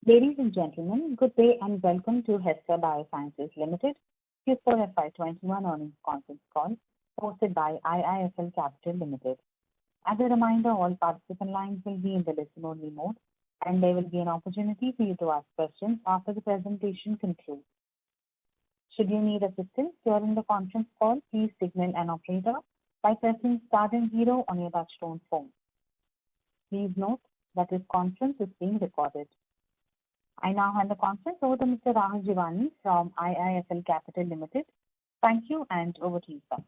Ladies and gentlemen, good day and welcome to Hester Biosciences Limited Q4 FY21 earnings conference call hosted by IIFL Capital Limited. As a reminder, all participant lines will be in the listen-only mode, and there will be an opportunity for you to ask questions after the presentation concludes. Should you need assistance during the conference call, please signal an operator by pressing star and 0 on your touchtone phone. Please note that this conference is being recorded. I now hand the conference over to Mr. Rahul Jeewani from IIFL Capital Limited. Thank you, and over to you, sir.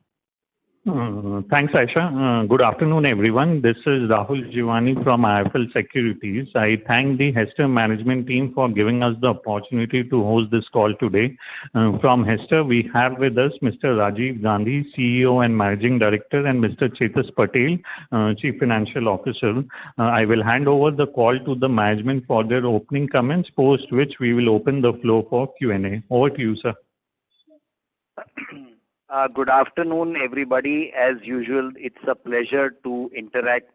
Thanks, Aisha. Good afternoon, everyone. This is Rahul Jeewani from IIFL Securities. I thank the Hester management team for giving us the opportunity to host this call today. From Hester, we have with us Mr. Rajiv Gandhi, CEO and Managing Director, and Mr. Chetas Patel, Chief Financial Officer. I will hand over the call to the management for their opening comments, post which we will open the floor for Q&A. Over to you, sir. Good afternoon, everybody. As usual, it's a pleasure to interact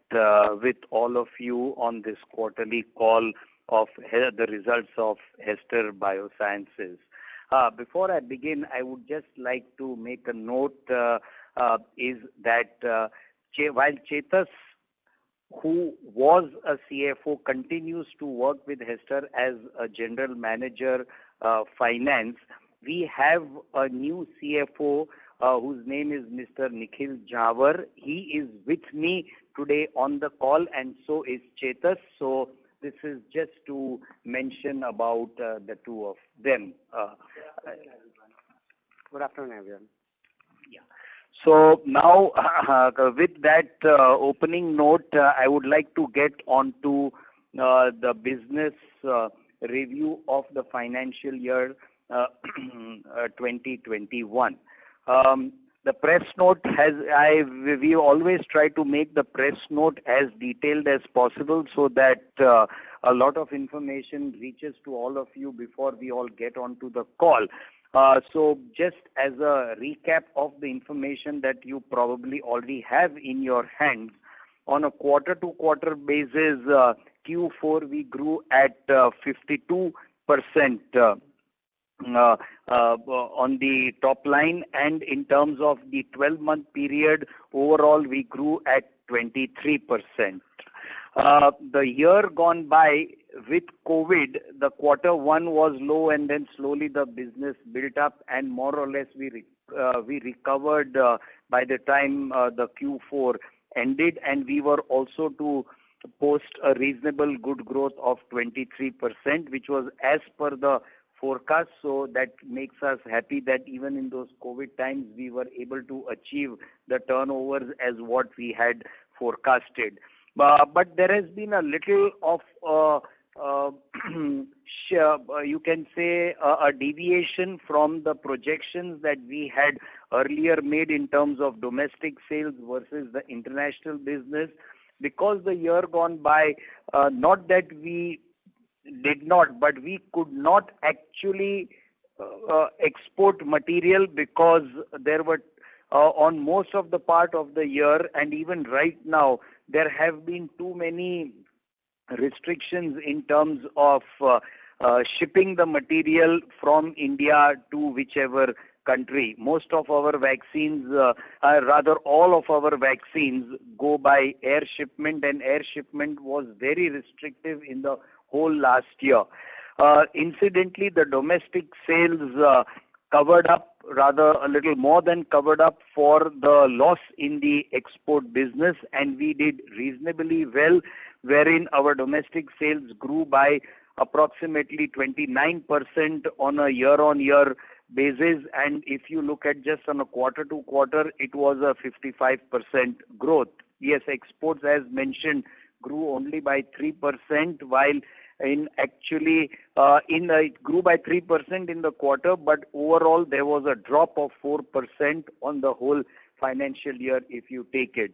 with all of you on this quarterly call of the results of Hester Biosciences. Before I begin, I would just like to make a note is that while Chetas, who was a CFO, continues to work with Hester as a General Manager Finance, we have a new CFO whose name is Mr. Nikhil Jhawar. He is with me today on the call, and so is Chetas. So this is just to mention about the two of them. Good afternoon, everyone. Yeah. So now, with that opening note, I would like to get on to the business review of the financial year 2021. The press note we always try to make the press note as detailed as possible so that a lot of information reaches to all of you before we all get onto the call. So just as a recap of the information that you probably already have in your hands, on a quarter-to-quarter basis, Q4 we grew at 52%. On the top line, and in terms of the 12-month period, overall we grew at 23%. The year gone by with COVID, the quarter one was low, and then slowly the business built up, and more or less we recovered by the time the Q4 ended, and we were also to post a reasonable good growth of 23%, which was as per the forecast. So that makes us happy that even in those COVID times we were able to achieve the turnovers as what we had forecasted. But there has been a little of you can say a deviation from the projections that we had earlier made in terms of domestic sales versus the international business, because the year gone by, not that we did not, but we could not actually export material because there were on most of the part of the year, and even right now there have been too many restrictions in terms of shipping the material from India to whichever country. Most of our vaccines, rather all of our vaccines go by air shipment, and air shipment was very restrictive in the whole last year. Incidentally, the domestic sales covered up, rather a little more than covered up for the loss in the export business, and we did reasonably well, wherein our domestic sales grew by approximately 29% on a year-on-year basis, and if you look at just on a quarter-to-quarter, it was a 55% growth. Yes, exports, as mentioned, grew only by 3%, while in actually it grew by 3% in the quarter, but overall there was a drop of 4% on the whole financial year if you take it.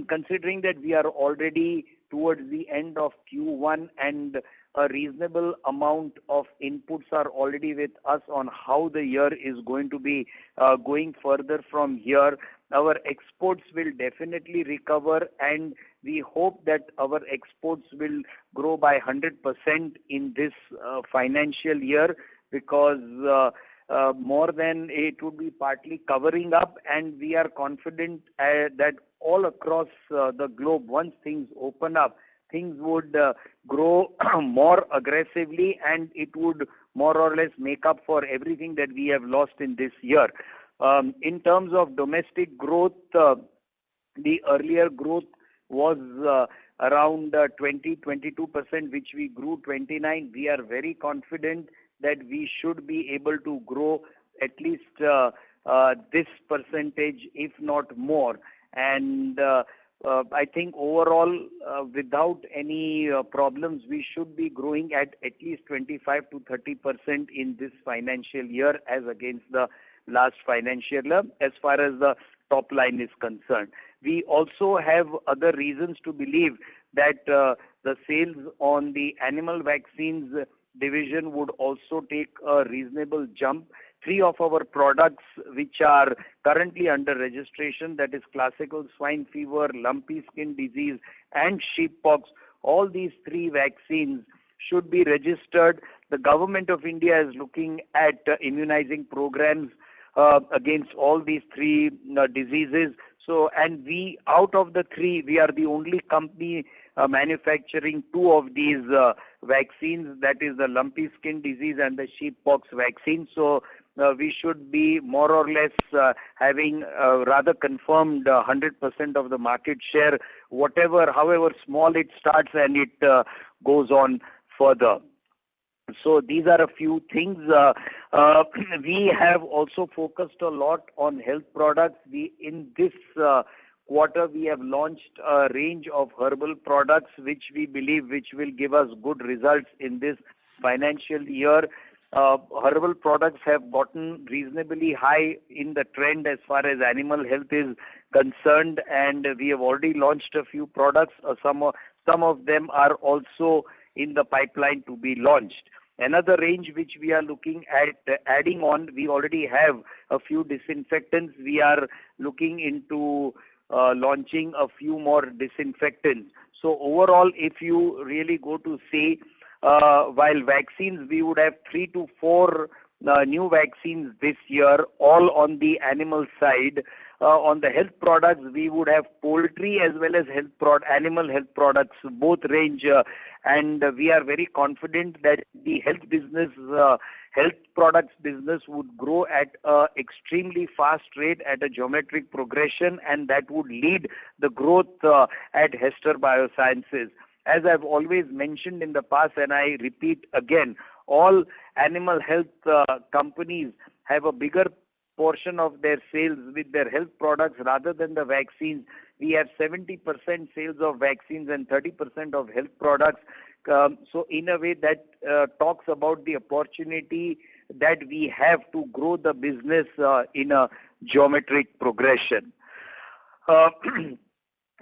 Considering that we are already towards the end of Q1 and a reasonable amount of inputs are already with us on how the year is going to be going further from here, our exports will definitely recover, and We hope that our exports will grow by 100% in this financial year, because more than it would be partly covering up, and we are confident that all across the globe, once things open up, things would grow more aggressively, and it would more or less make up for everything that we have lost in this year. In terms of domestic growth, the earlier growth was around 20-22%, which we grew 29. We are very confident that we should be able to grow at least this percentage, if not more. And I think overall, without any problems, we should be growing at least 25 to 30% in this financial year as against the last financial year, as far as the top line is concerned. We also have other reasons to believe that the sales on the animal vaccines division would also take a reasonable jump. 3 of our products which are currently under registration, that is classical swine fever, lumpy skin disease and sheeppox, all these 3 vaccines should be registered. The government of India is looking at immunizing programs against all these 3 diseases. So, and we, out of the 3, we are the only company manufacturing 2 of these vaccines, that is the lumpy skin disease and the sheeppox vaccine. So we should be more or less having rather confirmed 100% of the market share, however small it starts, and it goes on further. So these are a few things. We have also focused a lot on health products. In this quarter, we have launched a range of herbal products which we believe will give us good results in this financial year. Herbal products have gotten reasonably high in the trend as far as animal health is concerned, and we have already launched a few products. Some of them are also in the pipeline to be launched. Another range which we are looking at adding on, we already have a few disinfectants. We are looking into launching a few more disinfectants. So overall, if you really go to see, while vaccines, we would have 3 to 4 new vaccines this year, all on the animal side. On the health products, we would have poultry as well as animal health products, both range, and we are very confident that the health business, health products business would grow at an extremely fast rate, at a geometric progression, and that would lead the growth at Hester Biosciences. As I've always mentioned in the past, and I repeat again, all animal health companies have a bigger portion of their sales with their health products rather than the vaccines. We have 70% sales of vaccines and 30% of health products. So in a way that talks about the opportunity that we have to grow the business in a geometric progression.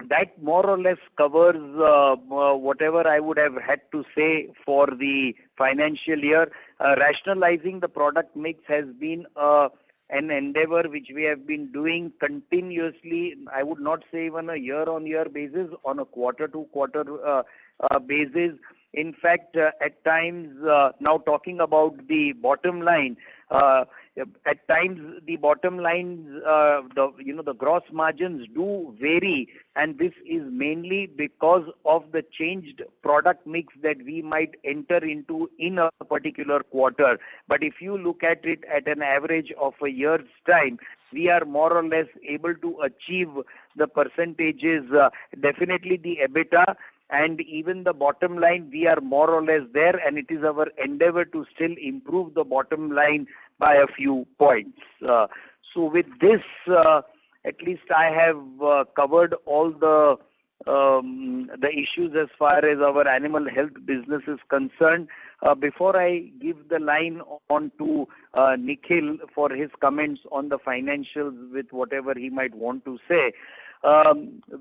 That more or less covers whatever I would have had to say for the financial year. Rationalizing the product mix has been an endeavor which we have been doing continuously. I would not say even a year-on-year basis, on a quarter-to-quarter basis. In fact, at times, now talking about the bottom line, at times the bottom lines, the gross margins do vary, and this is mainly because of the changed product mix that we might enter into in a particular quarter. But if you look at it at an average of a year's time, we are more or less able to achieve the percentages, definitely the EBITDA, and even the bottom line, we are more or less there, and it is our endeavor to still improve the bottom line by a few points. So with this, at least I have covered all the issues as far as our animal health business is concerned. Before I give the line on to Nikhil for his comments on the financials with whatever he might want to say,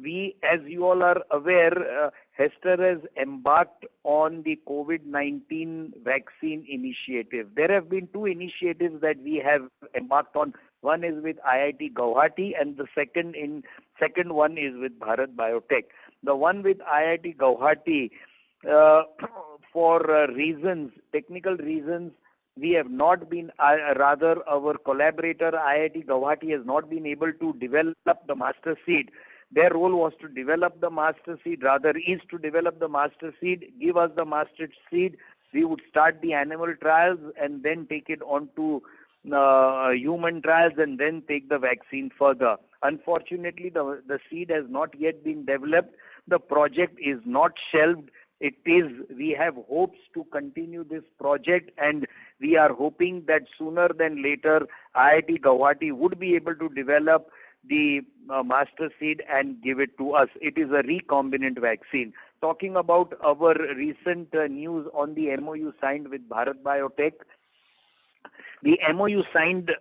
we, as you all are aware, Hester has embarked on the COVID-19 vaccine initiative. There have been 2 initiatives that we have embarked on. One is with IIT Guwahati, and the second one is with Bharat Biotech. The one with IIT Guwahati, for technical reasons, we have not been, rather our collaborator IIT Guwahati has not been able to develop the master seed. Their role was to develop the master seed, rather is to develop the master seed, give us the master seed. We would start the animal trials and then take it on to human trials and then take the vaccine further. Unfortunately, the seed has not yet been developed. The project is not shelved. We have hopes to continue this project, and we are hoping that sooner than later IIT Guwahati would be able to develop the master seed and give it to us. It is a recombinant vaccine. Talking about our recent news on the MOU signed with Bharat Biotech, the MOU signed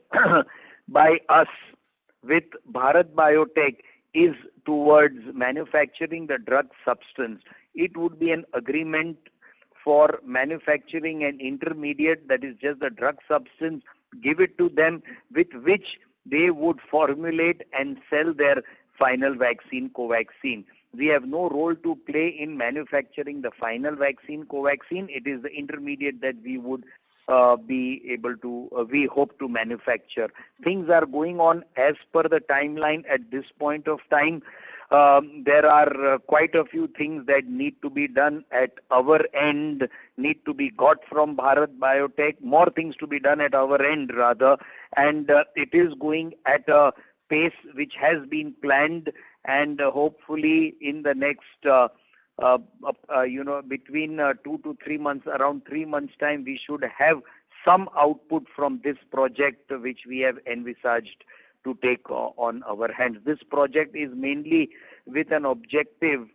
by us with Bharat Biotech is towards manufacturing the drug substance. It would be an agreement for manufacturing an intermediate, that is just the drug substance, give it to them, with which they would formulate and sell their final vaccine, Covaxin. We have no role to play in manufacturing the final vaccine, Covaxin. It is the intermediate that we would we hope to manufacture. Things are going on as per the timeline at this point of time. There are quite a few things that need to be done at our end, need to be got from Bharat Biotech, more things to be done at our end rather, and it is going at a pace which has been planned, and hopefully in the next between 2 to 3 months, around 3 months time, we should have some output from this project which we have envisaged to take on our hands. This project is mainly with an objective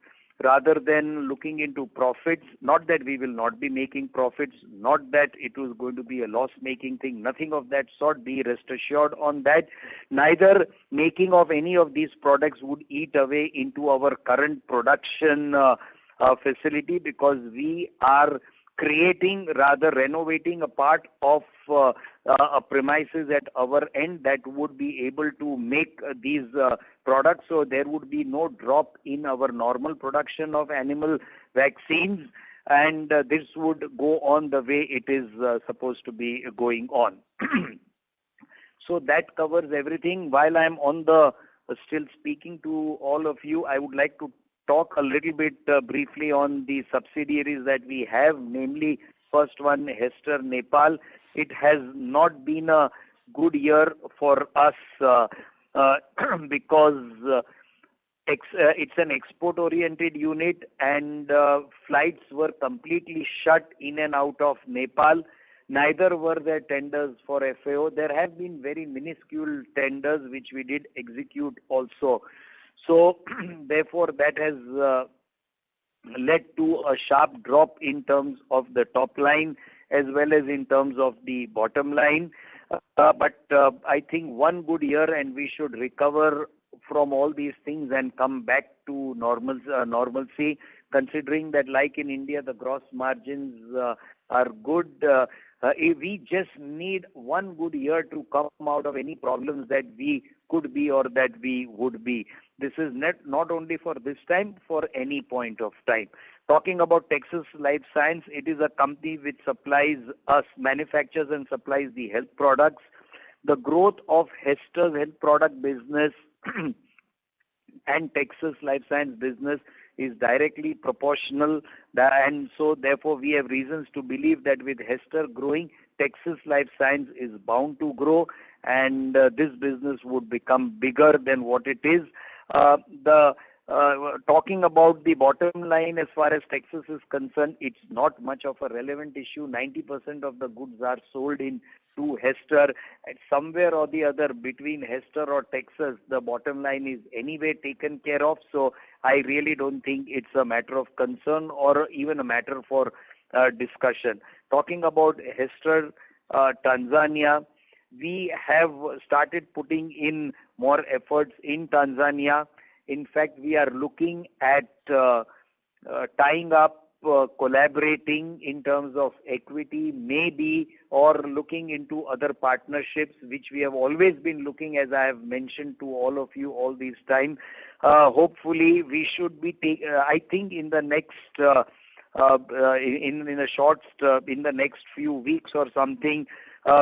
rather than looking into profits. Not that we will not be making profits, not that it was going to be a loss-making thing, nothing of that sort. Be rest assured on that. Neither making of any of these products would eat away into our current production facility, because we are creating, rather renovating a part of a premises at our end that would be able to make these products. So there would be no drop in our normal production of animal vaccines, and this would go on the way it is supposed to be going on. So that covers everything. While I am on the still speaking to all of you, I would like to talk a little bit briefly on the subsidiaries that we have, namely first one, Hester Nepal. It has not been a good year for us because it's an export-oriented unit, and flights were completely shut in and out of Nepal. Neither were there tenders for FAO. There have been very minuscule tenders which we did execute also. So therefore that has led to a sharp drop in terms of the top line as well as in terms of the bottom line. But I think one good year, and we should recover from all these things and come back to normalcy, considering that like in India the gross margins are good. We just need one good year to come out of any problems that we could be or that we would be. This is not only for this time, for any point of time. Talking about Texas Life Science, it is a company which manufactures and supplies the health products. The growth of Hester's health product business and Texas Life Science business is directly proportional, and so therefore we have reasons to believe that with Hester growing, Texas Life Science is bound to grow, and this business would become bigger than what it is. Talking about the bottom line as far as Texas is concerned, it's not much of a relevant issue. 90% of the goods are sold in to Hester, and somewhere or the other between Hester or Texas, the bottom line is anyway taken care of. So I really don't think it's a matter of concern or even a matter for discussion. Talking about Hester Tanzania, we have started putting in more efforts in Tanzania. In fact, we are looking at tying up, collaborating in terms of equity, maybe, or looking into other partnerships, which we have always been looking, as I have mentioned to all of you all this time. hopefully we should be I think in the next in the next few weeks or something,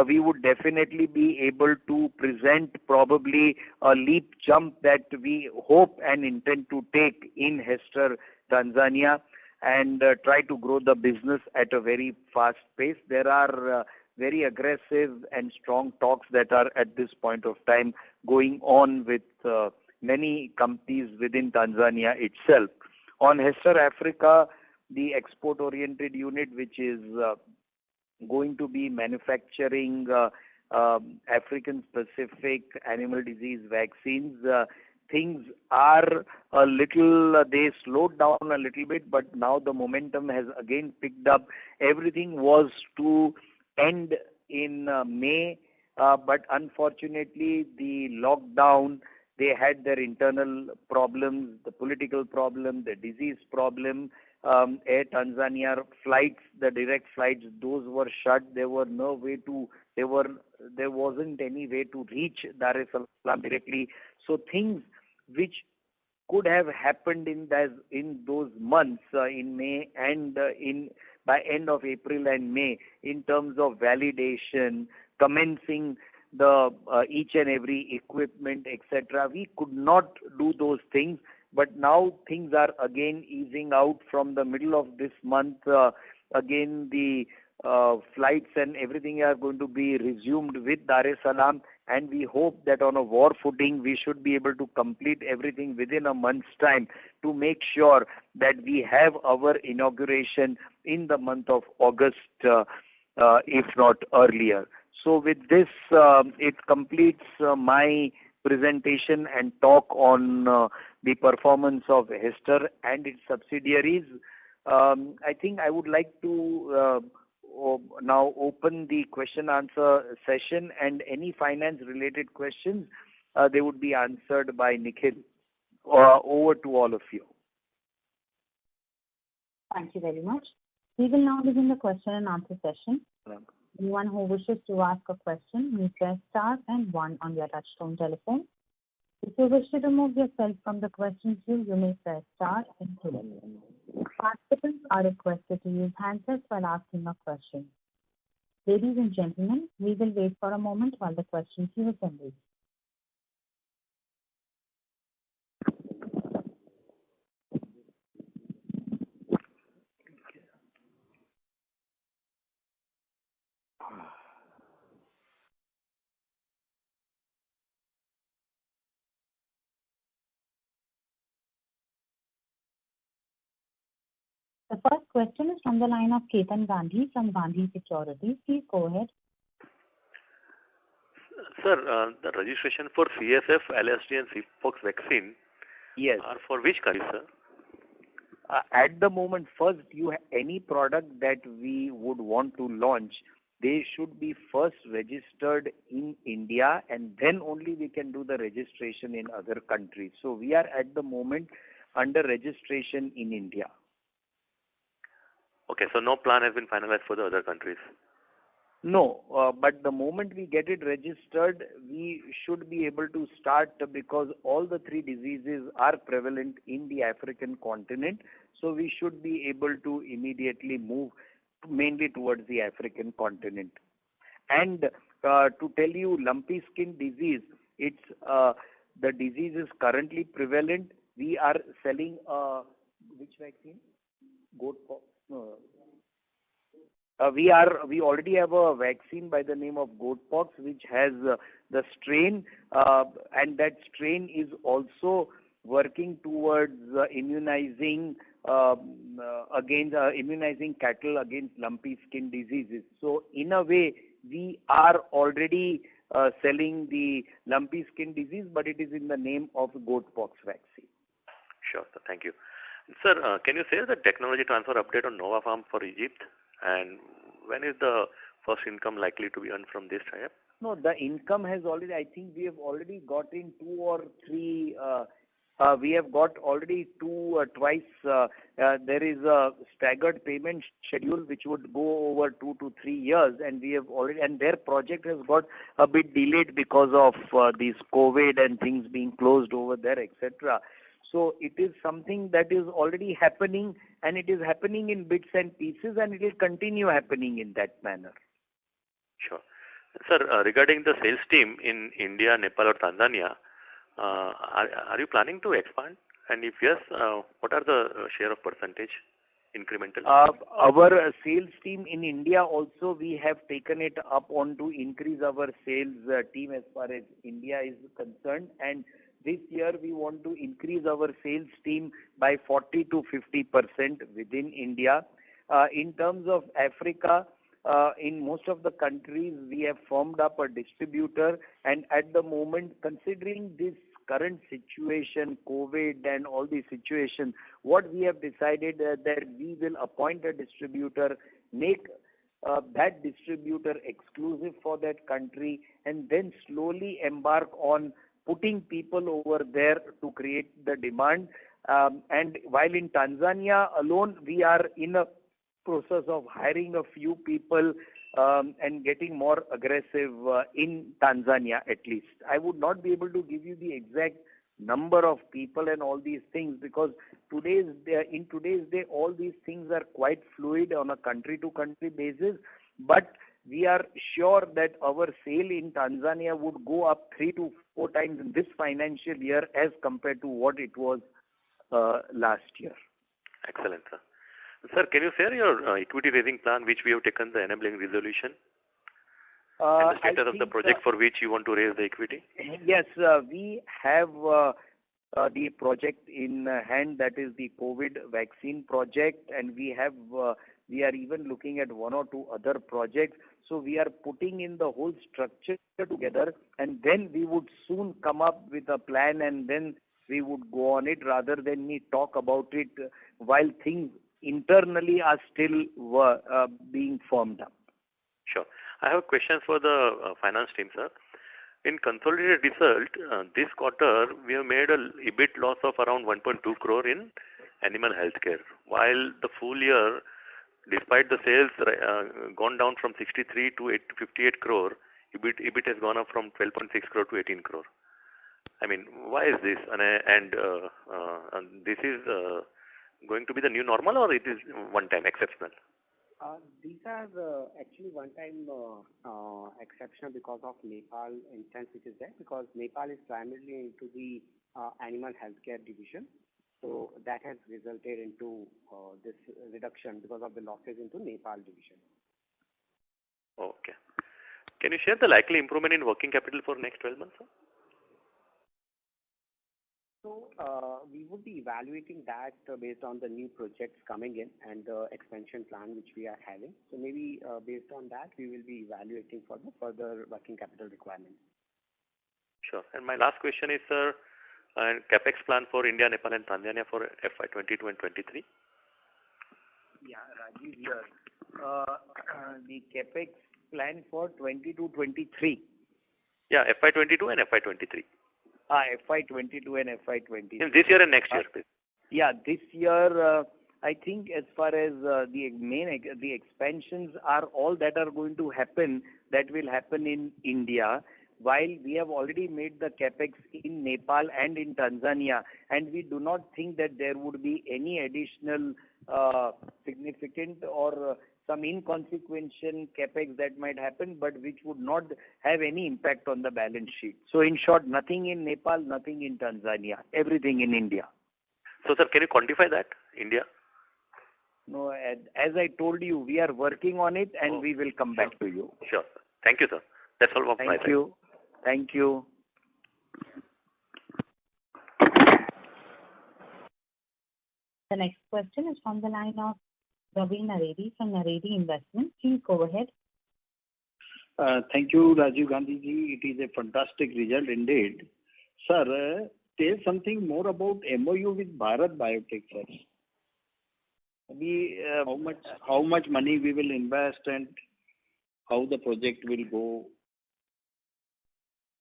we would definitely be able to present probably a leap jump that we hope and intend to take in Hester Tanzania, and try to grow the business at a very fast pace. There are very aggressive and strong talks that are at this point of time going on with many companies within Tanzania itself. On Hester Africa, the export-oriented unit, which is going to be manufacturing African-specific animal disease vaccines, things are a little, they slowed down a little bit, but now the momentum has again picked up. Everything was to end in May, but unfortunately the lockdown, they had their internal problems, the political problem, the disease problem. Air Tanzania flights, the direct flights, those were shut. There wasn't any way to reach Dar es Salaam directly. So things which could have happened in those months, in May and by end of April and May, in terms of validation, commencing the each and every equipment, etc. We could not do those things, but now things are again easing out from the middle of this month. Again, the flights and everything are going to be resumed with Dar es Salaam, and we hope that on a war footing we should be able to complete everything within a month's time to make sure that we have our inauguration in the month of August, if not earlier. So with this, it completes my presentation and talk on the performance of Hester and its subsidiaries. I think I would like to now open the question answer session, and any finance related questions, they would be answered by Nikhil. Over to all of you. Thank you very much. We will now begin the question and answer session. Anyone who wishes to ask a question may press star and 1 on their touchtone telephone. If you wish to remove yourself from the question queue, you may press star and 2. Participants are requested to use handsets while asking a question. Ladies and gentlemen, we will wait for a moment while the question queue assembles. The first question is from the line of Ketan Gandhi from Gandhi Securities. Please go ahead. Sir, the registration for CSF, LSD and Cpox vaccine, yes, are for which country, sir? At the moment, first, any product that we would want to launch, they should be first registered in India, and then only we can do the registration in other countries. So we are at the moment under registration in India. Okay, so no plan has been finalized for the other countries? No, but the moment we get it registered, we should be able to start, because all the 3 diseases are prevalent in the African continent. So we should be able to immediately move mainly towards the African continent. And to tell you, lumpy skin disease, it's the disease is currently prevalent. We are selling which vaccine? Goat pox. No. We already have a vaccine by the name of goat pox, which has the strain, and that strain is also working towards immunizing immunizing cattle against lumpy skin diseases. So in a way, we are already selling the lumpy skin disease, but it is in the name of goat pox vaccine. Sure, sir. Thank you. Sir, can you say the technology transfer update on Nova Farm for Egypt, and when is the first income likely to be earned from this tie-up? No, the income has already, I think we have already got in 2 or 3, we have got already twice. There is a staggered payment schedule which would go over 2 to 3 years, and we have already, and their project has got a bit delayed because of this COVID and things being closed over there, etc. So it is something that is already happening, and it is happening in bits and pieces, and it will continue happening in that manner. Sure. Sir, regarding the sales team in India, Nepal or Tanzania, are you planning to expand? And if yes, what are the share of percentage incremental? Our sales team in India also, we have taken it up on to increase our sales team as far as India is concerned. And this year we want to increase our sales team by 40 to 50% within India. In terms of Africa, in most of the countries, we have formed up a distributor, and at the moment, considering this current situation, COVID and all the situation, what we have decided that we will appoint a distributor, make that distributor exclusive for that country, and then slowly embark on putting people over there to create the demand. And while in Tanzania alone, we are in a process of hiring a few people and getting more aggressive in Tanzania at least. I would not be able to give you the exact number of people and all these things, because in today's day all these things are quite fluid on a country to country basis. But we are sure that our sale in Tanzania would go up 3 to 4 times in this financial year as compared to what it was last year. Excellent, sir. Sir, can you share your equity raising plan, which we have taken the enabling resolution? And the status of the project for which you want to raise the equity? Yes, we have the project in hand, that is the COVID vaccine project, and we are even looking at 1 or 2 other projects. So we are putting in the whole structure together, and then we would soon come up with a plan, and then we would go on it, rather than me talk about it while things internally are still being formed up. Sure. I have questions for the finance team, sir. In consolidated result, this quarter, we have made a EBIT loss of around 1.2 crore in animal healthcare, while the full year, despite the sales gone down from 63 to 58 crore, EBIT has gone up from 12.6 crore to 18 crore. I mean, why is this? And this is going to be the new normal, or it is one-time exceptional? These are actually one-time exceptional because of Nepal instance which is there, because Nepal is primarily into the animal healthcare division. So that has resulted into this reduction because of the losses into Nepal division. Okay. Can you share the likely improvement in working capital for next 12 months, sir? So we would be evaluating that based on the new projects coming in and the expansion plan which we are having. So maybe based on that, we will be evaluating for the further working capital requirements. Sure. And my last question is, sir, CapEx plan for India, Nepal and Tanzania for FY22 and 23? Yeah, Rajiv here. The CapEx plan for 22-23. Yeah, FY22 and FY23. FY22 and FY23. In this year and next year, please. Yeah, this year, I think as far as the expansions are, all that are going to happen, that will happen in India, while we have already made the capex in Nepal and in Tanzania, and we do not think that there would be any additional significant or some inconsequential capex that might happen, but which would not have any impact on the balance sheet. So in short, nothing in Nepal, nothing in Tanzania, everything in India. So sir, can you quantify that, India? No, as I told you, we are working on it, and we will come back to you. Sure, sir. Thank you, sir. That's all from my side. Thank you. Thank you. The next question is from the line of Ravi Naredi from Naredi Investments. Please go ahead. Thank you, Rajiv Gandhi ji. It is a fantastic result indeed. Sir, tell something more about MOU with Bharat Biotech, sir. How much money we will invest and how the project will go?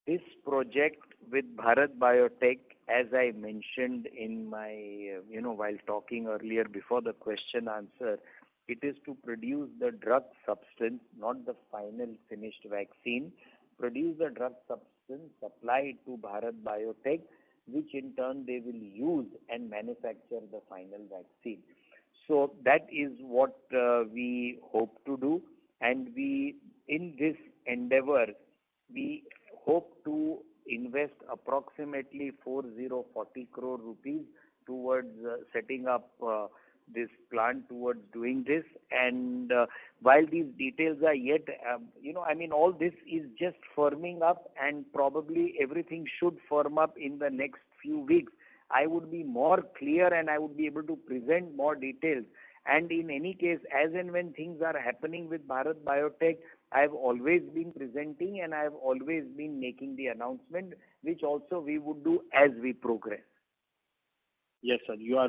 This project with Bharat Biotech, as I mentioned in my, while talking earlier before the question answer, it is to produce the drug substance, not the final finished vaccine. Produce the drug substance, supply it to Bharat Biotech. which in turn they will use and manufacture the final vaccine. So that is what we hope to do, and in this endeavor, we hope to invest approximately 4040 crore rupees towards setting up this plant, towards doing this. And while these details are yet, all this is just firming up, and probably everything should firm up in the next few weeks. I would be more clear and I would be able to present more details. And in any case, as and when things are happening with Bharat Biotech, I've always been presenting and I've always been making the announcement, which also we would do as we progress. Yes, sir. You are,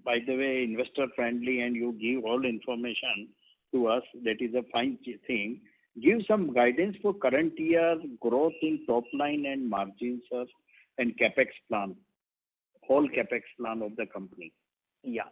by the way, investor friendly, and you give all information to us. That is a fine thing. Give some guidance for current year growth in top line and margins, sir, and capex plan, whole capex plan of the company. Yeah.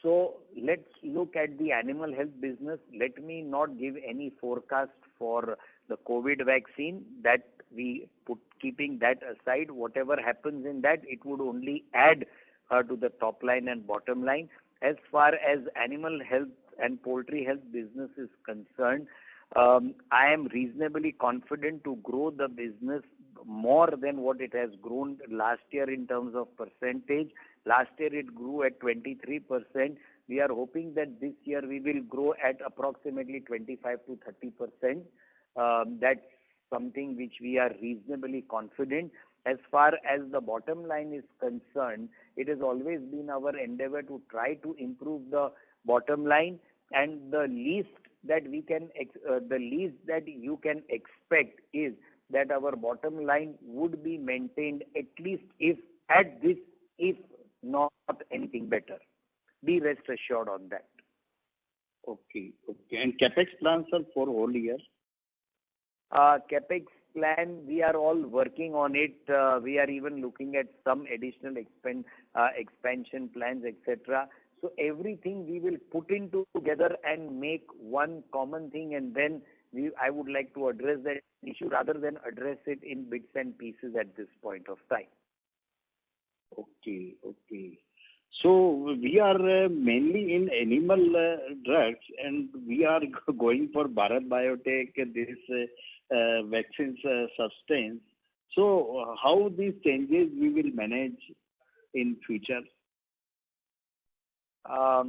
So let's look at the animal health business. Let me not give any forecast for the COVID vaccine. That we put, keeping that aside, whatever happens in that, it would only add to the top line and bottom line. As far as animal health and poultry health business is concerned, I am reasonably confident to grow the business more than what it has grown last year in terms of percentage. Last year it grew at 23%. We are hoping that this year we will grow at approximately 25 to 30%. That's something which we are reasonably confident. As far as the bottom line is concerned, it has always been our endeavor to try to improve the bottom line, and the least that you can expect is that our bottom line would be maintained at least if not anything better. Be rest assured on that. Okay. And capex plans, sir, for whole year? Capex plan, we are all working on it. We are even looking at some additional expansion plans, etc. So everything we will put into together and make one common thing, and then I would like to address that issue rather than address it in bits and pieces at this point of time. Okay. So we are mainly in animal drugs, and we are going for Bharat Biotech, this vaccines substance. So how these changes we will manage in future? A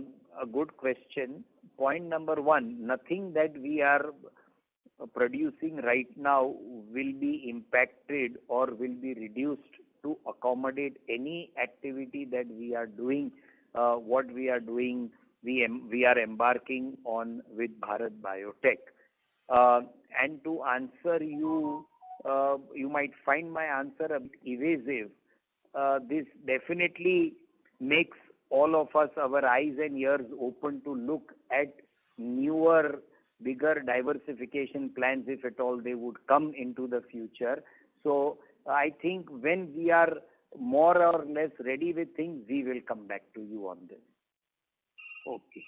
good question. Point number one, nothing that we are producing right now will be impacted or will be reduced to accommodate any activity that we are doing. What we are doing, we are embarking on with Bharat Biotech. And to answer you, you might find my answer a bit evasive. This definitely makes all of us, our eyes and ears open to look at newer, bigger diversification plans, if at all they would come into the future. So I think when we are more or less ready with things, we will come back to you on this. Okay.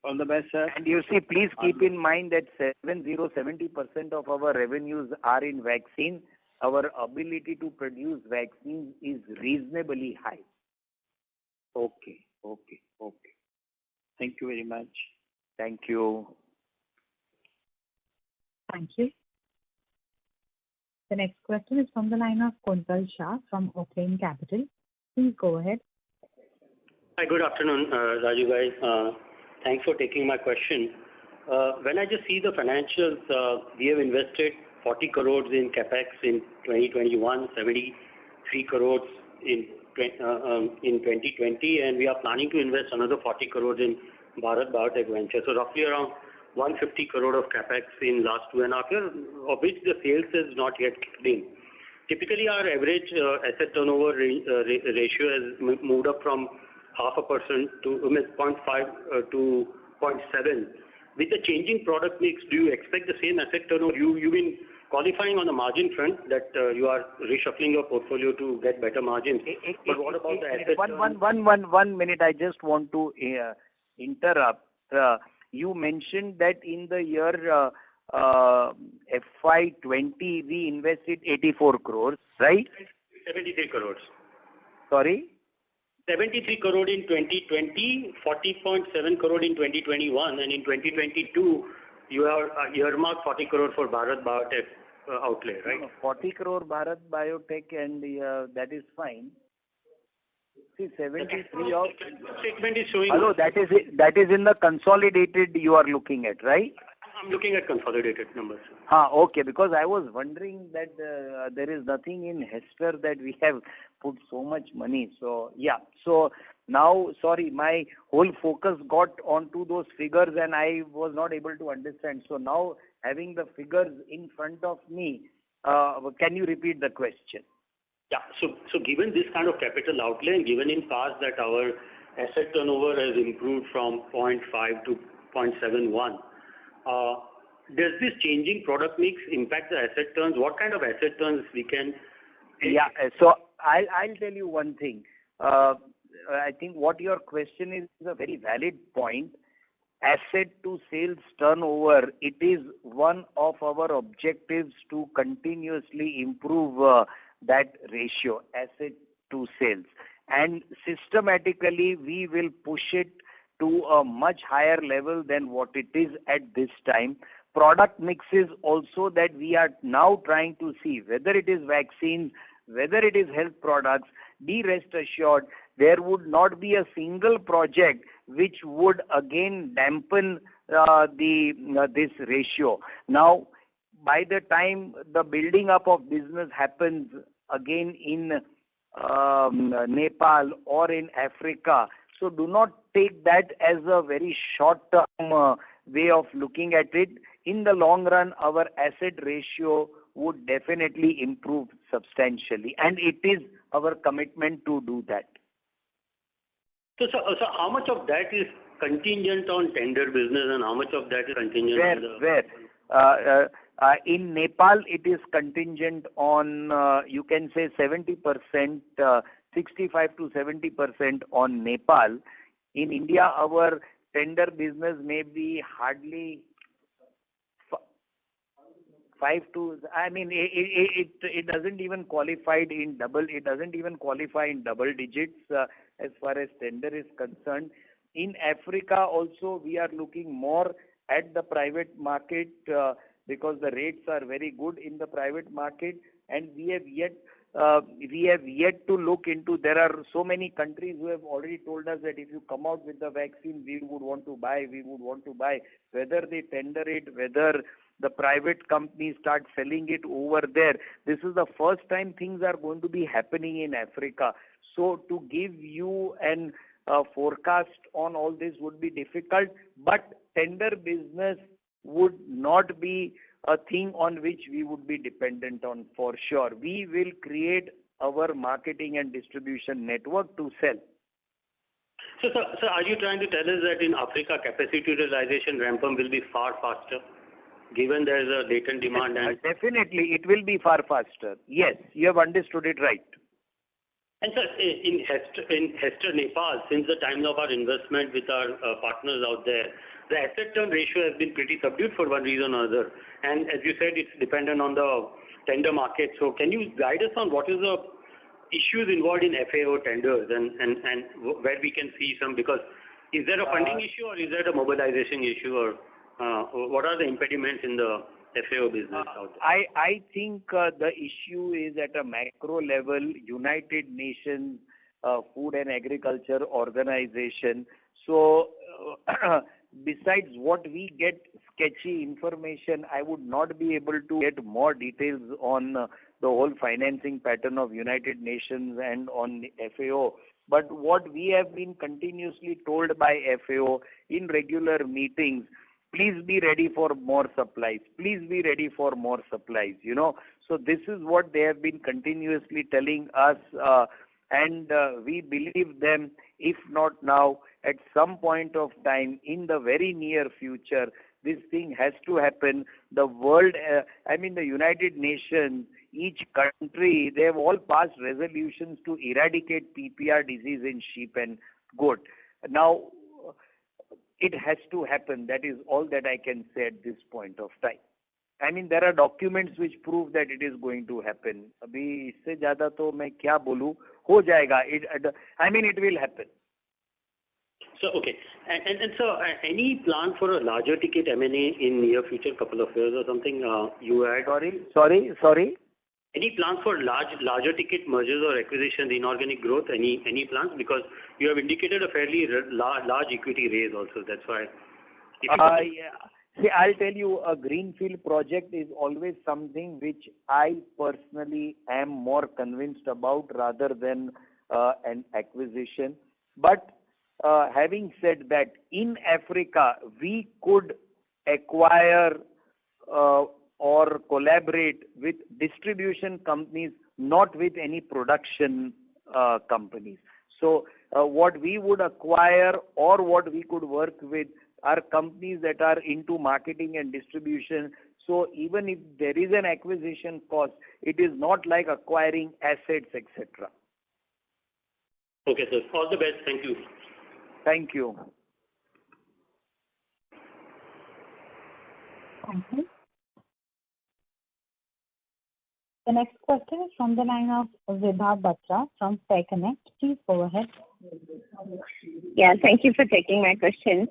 All the best, sir. And you see, please keep in mind that 70% of our revenues are in vaccine. Our ability to produce vaccines is reasonably high. Okay. Thank you very much. Thank you. Thank you. The next question is from the line of Kuntal Shah from Oaklane Capital. Please go ahead. Hi, good afternoon, Raju guys. Thanks for taking my question. When I just see the financials, we have invested 40 crores in capex in 2021, 73 crores in 2020, and we are planning to invest another 40 crores in Bharat Biotech Venture. So roughly around 150 crore of capex in last 2.5 years, of which the sales is not yet kicked in. Typically, our average asset turnover ratio has moved up from 0.5% to 0.5 to 0.7. With the changing product mix, do you expect the same asset turnover? You've been qualifying on the margin front that you are reshuffling your portfolio to get better margins. But what about the asset turnover? One minute, I just want to interrupt. You mentioned that in the year FY20 we invested 84 crores, right? 73 crores. Sorry? 73 crore in 2020, 40.7 crore in 2021, and in 2022, you have earmarked 40 crore for Bharat Biotech outlay, right? No, 40 crore Bharat Biotech, and that is fine. See, 73 of... Statement is showing... Hello, that is in the consolidated you are looking at, right? I'm looking at consolidated numbers. Okay, because I was wondering that there is nothing in Hester that we have put so much money. So, yeah. So, now, sorry, my whole focus got onto those figures and I was not able to understand. So, now having the figures in front of me, can you repeat the question? Yeah. So given this kind of capital outlay and given in past that our asset turnover has improved from 0.5 to 0.71, does this changing product mix impact the asset turns? What kind of asset turns we can... Yeah, so I'll tell you one thing. I think what your question is a very valid point. Asset to sales turnover, it is one of our objectives to continuously improve that ratio, asset to sales. And systematically, we will push it to a much higher level than what it is at this time. Product mixes also that we are now trying to see, whether it is vaccines, whether it is health products, be rest assured, there would not be a single project which would again dampen this ratio. Now, by the time the building up of business happens again in Nepal or in Africa, so do not take that as a very short-term way of looking at it. In the long run, our asset ratio would definitely improve substantially, and it is our commitment to do that. So how much of that is contingent on tender business and how much of that is contingent on the... Where? In Nepal, it is contingent on, you can say 70%, 65 to 70% on Nepal. In India, our tender business may be hardly 5 to, I mean, it doesn't even qualify in double, it doesn't even qualify in double digits as far as tender is concerned. In Africa also, we are looking more at the private market because the rates are very good in the private market, and we have yet to look into. There are so many countries who have already told us that if you come out with the vaccine, we would want to buy. Whether they tender it, whether the private companies start selling it over there. This is the first time things are going to be happening in Africa. So to give you an forecast on all this would be difficult, but tender business would not be a thing on which we would be dependent on for sure. We will create our marketing and distribution network to sell. So are you trying to tell us that in Africa capacity utilization ramp up will be far faster, given there is a latent demand? And definitely, it will be far faster. Yes, you have understood it right. And sir, in Hester, Nepal, since the time of our investment with our partners out there, the asset turn ratio has been pretty subdued for one reason or other. And as you said, it's dependent on the tender market. So can you guide us on what is the issues involved in FAO tenders and where we can see some, because is there a funding issue or is there a mobilization issue, or what are the impediments in the FAO business out there? I think the issue is at a macro level. United Nations Food and Agriculture Organization. So besides what we get sketchy information, I would not be able to get more details on the whole financing pattern of United Nations and on FAO. But what we have been continuously told by FAO in regular meetings, please be ready for more supplies. Please be ready for more supplies, you know. So this is what they have been continuously telling us, and we believe them, if not now, at some point of time in the very near future, this thing has to happen. The world, the United Nations, each country, they have all passed resolutions to eradicate PPR disease in sheep and goat. Now, it has to happen. That is all that I can say at this point of time. I mean, there are documents which prove that it is going to happen. अभी इससे ज़्यादा तो मैं क्या बोलूँ, हो जाएगा. I mean, it will happen. So, okay. And so, any plan for a larger ticket M&A in near future, couple of years or something? You had... Sorry? Any plans for larger ticket mergers or acquisitions, inorganic growth? Any plans? Because you have indicated a fairly large equity raise also. That's why. Yeah. See, I'll tell you, a greenfield project is always something which I personally am more convinced about rather than an acquisition. But having said that, in Africa, we could acquire or collaborate with distribution companies, not with any production companies. So what we would acquire or what we could work with are companies that are into marketing and distribution. So even if there is an acquisition cost, it is not like acquiring assets, etc. Okay, sir. All the best. Thank you. Thank you. Thank you. The next question is from the line of Vibha Batra from Fair Connect. Please go ahead. Yeah, thank you for taking my question.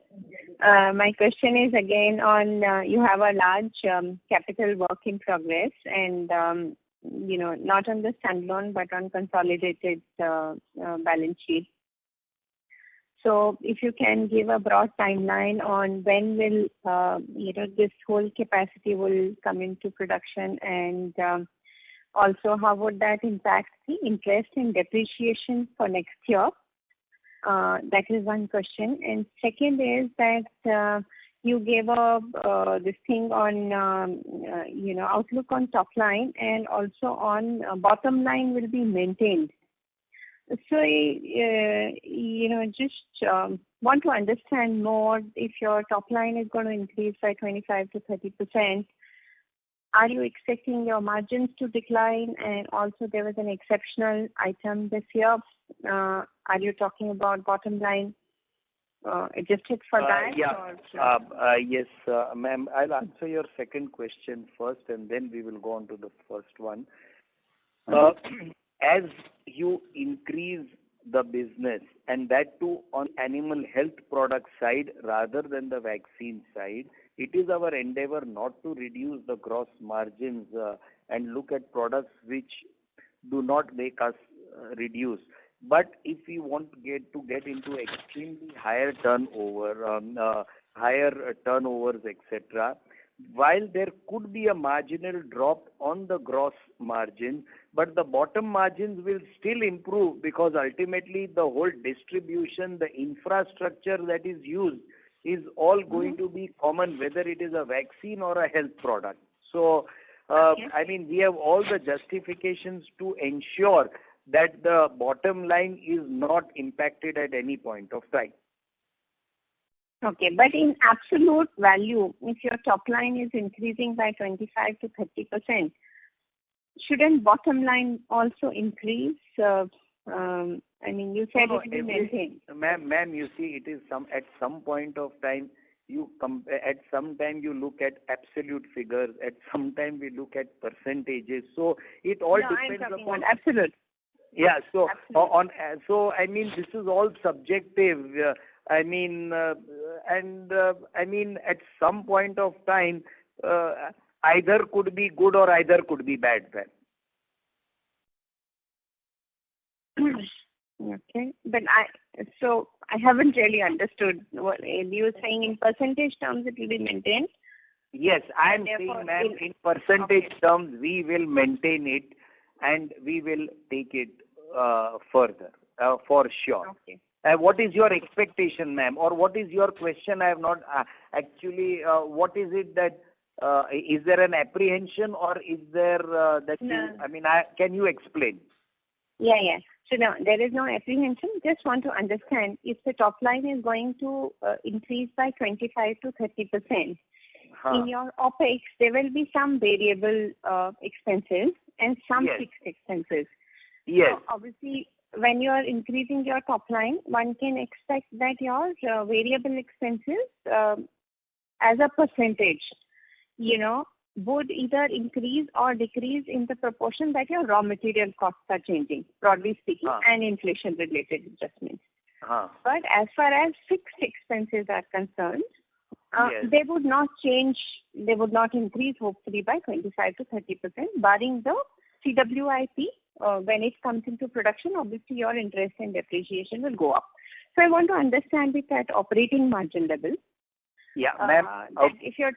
My question is again on you have a large capital work in progress and not on the standalone but on consolidated balance sheet. So if you can give a broad timeline on when will this whole capacity will come into production, and also how would that impact the interest and depreciation for next year? That is one question. And second is that you gave this thing on outlook on top line and also on bottom line will be maintained. So just want to understand more. If your top line is going to increase by 25 to 30%, are you expecting your margins to decline? And also there was an exceptional item this year. Are you talking about bottom line adjusted for that? Yes, ma'am. I'll answer your second question first and then we will go on to the first one. As you increase the business, and that too on animal health product side rather than the vaccine side, it is our endeavor not to reduce the gross margins and look at products which do not make us reduce. But if we want to get into extremely higher turnover, higher turnovers, etc., while there could be a marginal drop on the gross margin, but the bottom margins will still improve because ultimately the whole distribution, the infrastructure that is used is all going to be common, whether it is a vaccine or a health product. So, I mean, we have all the justifications to ensure that the bottom line is not impacted at any point of time. Okay, but in absolute value, if your top line is increasing by 25 to 30%, shouldn't bottom line also increase? I mean, you said it will maintain. Ma'am, you see, it is at some point of time, at some time you look at absolute figures, at some time we look at percentages. So it all depends upon absolute. Yeah, so absolute. So I mean, this is all subjective. I mean, I mean, at some point of time, either could be good or either could be bad. Okay, but I haven't really understood what you were saying. In percentage terms, it will be maintained. Yes, I am saying, ma'am, in percentage terms, we will maintain it and we will take it further for sure. Okay. What is your expectation, ma'am, or what is your question? I have not actually. What is it that is there an apprehension, or is there that? No. You, I mean, can you explain? Yeah. So no, there is no apprehension. Just want to understand if the top line is going to increase by 25 to 30%. In your OPEX, there will be some variable expenses and some fixed expenses. Yes. So obviously, when you are increasing your top line, one can expect that your variable expenses as a percentage, would either increase or decrease in the proportion that your raw material costs are changing, broadly speaking, and inflation-related adjustments. But as far as fixed expenses are concerned, they would not change, they would not increase hopefully by 25 to 30%, barring the CWIP. When it comes into production, obviously your interest and depreciation will go up. So I want to understand it at operating margin level. Yeah, ma'am. If you're,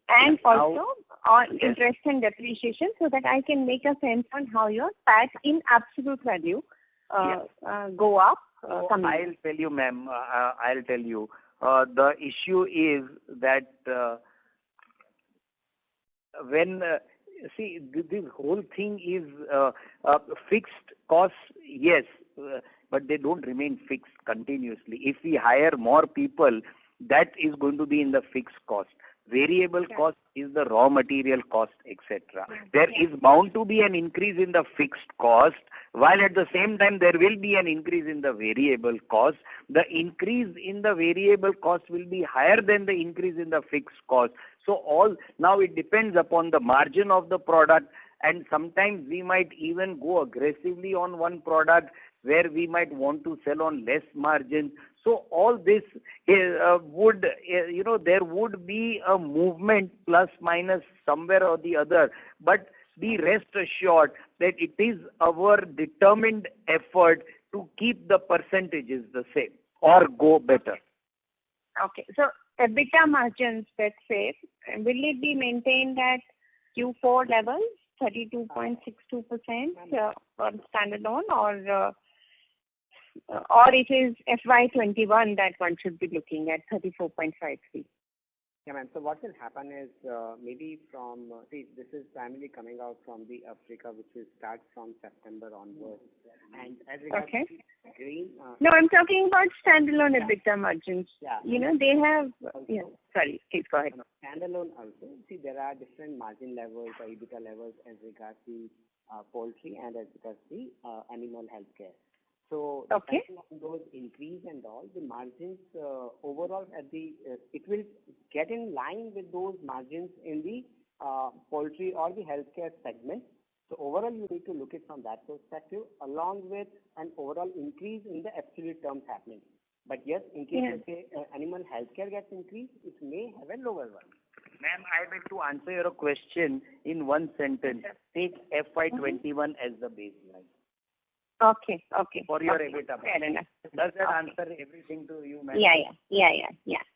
and also on interest and depreciation, so that I can make a sense on how your PAT in absolute value go up. I'll tell you, ma'am. I'll tell you. The issue is that when see this whole thing is fixed costs, yes, but they don't remain fixed continuously. If we hire more people, that is going to be in the fixed cost. Variable cost is the raw material cost, etc. There is bound to be an increase in the fixed cost, while at the same time there will be an increase in the variable cost. The increase in the variable cost will be higher than the increase in the fixed cost. So now it depends upon the margin of the product, and sometimes we might even go aggressively on one product where we might want to sell on less margin. So all this would, there would be a movement plus minus somewhere or the other. But be rest assured that it is our determined effort to keep the percentages the same or go better. Okay. So EBITDA margins, let's say, will it be maintained at Q4 levels, 32.62% on standalone, or it is FY21 that one should be looking at 34.53? Yeah, ma'am. So what will happen is maybe from, this is primarily coming out from the Africa, which will start from September onwards. And as regards to green... no, I'm talking about standalone EBITDA margins. They have... sorry, please go ahead. Standalone also, see, there are different margin levels or EBITDA levels as regards to poultry and as regards to animal healthcare. So depending on those increase and all, the margins overall it will get in line with those margins in the poultry or the healthcare segment. So overall, you need to look at from that perspective, along with an overall increase in the absolute terms happening. But yes, in case animal healthcare gets increased, it may have a lower one. Ma'am, I beg to answer your question in one sentence. Take FY21 as the baseline. Okay. For your EBITDA. Fair enough. Does that answer everything to you, ma'am? Yeah.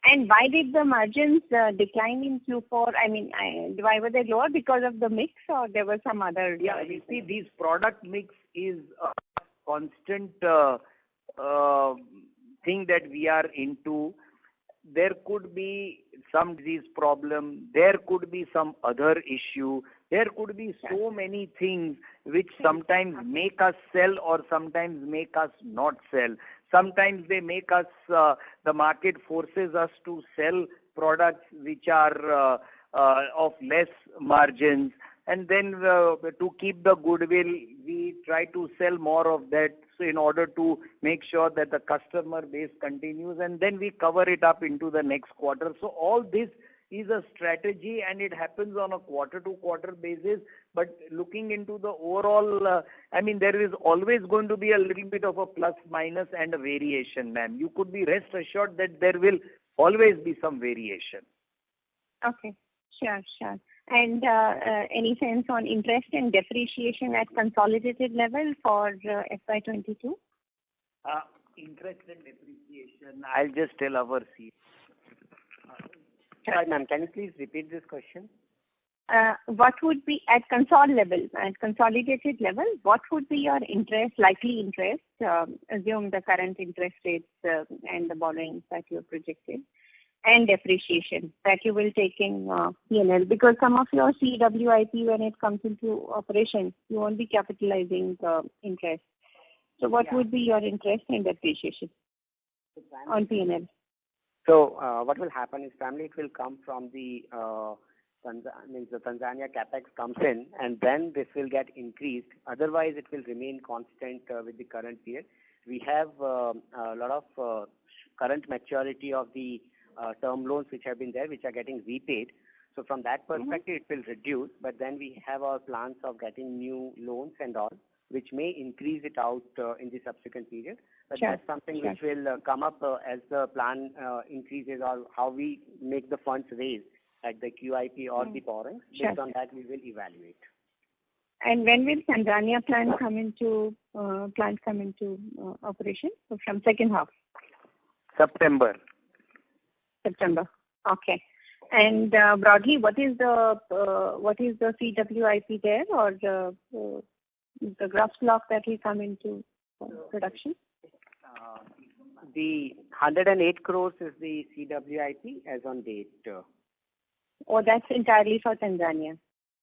And why did the margins decline in Q4? I mean, why were they lower? Because of the mix, or there was some other... Yeah, you see, this product mix is a constant thing that we are into. There could be some disease problem. There could be some other issue. There could be so many things which sometimes make us sell or sometimes make us not sell. Sometimes they make us, the market forces us to sell products which are of less margins. And then to keep the goodwill, we try to sell more of that in order to make sure that the customer base continues. And then we cover it up into the next quarter. So all this is a strategy, and it happens on a quarter-to-quarter basis. But looking into the overall, there is always going to be a little bit of a plus-minus and a variation, ma'am. You could be rest assured that there will always be some variation. Okay, sure. And any sense on interest and depreciation at consolidated level for FY22? Interest and depreciation, I'll just tell our CEO. Sorry, ma'am, can you please repeat this question? What would be at consolidated level, what would be your likely interest, assume the current interest rates and the borrowings that you have projected, and depreciation that you will take in P&L? Because some of your CWIP, when it comes into operation, you won't be capitalizing interest. So what would be your interest and depreciation on P&L? So what will happen is primarily it will come from the Tanzania capex comes in, and then this will get increased. Otherwise, it will remain constant with the current period. We have a lot of current maturity of the term loans which have been there, which are getting repaid. So from that perspective, it will reduce, but then we have our plans of getting new loans and all, which may increase it out in the subsequent period. But that's something which will come up as the plan increases, or how we make the funds raised at the QIP or the borrowings. Based on that, we will evaluate. And when will Tanzania plant come into operation? So from second half. September. Okay. And broadly, what is the CWIP there, or the gross block that will come into production? The 108 crores is the CWIP as on date. Oh, that's entirely for Tanzania.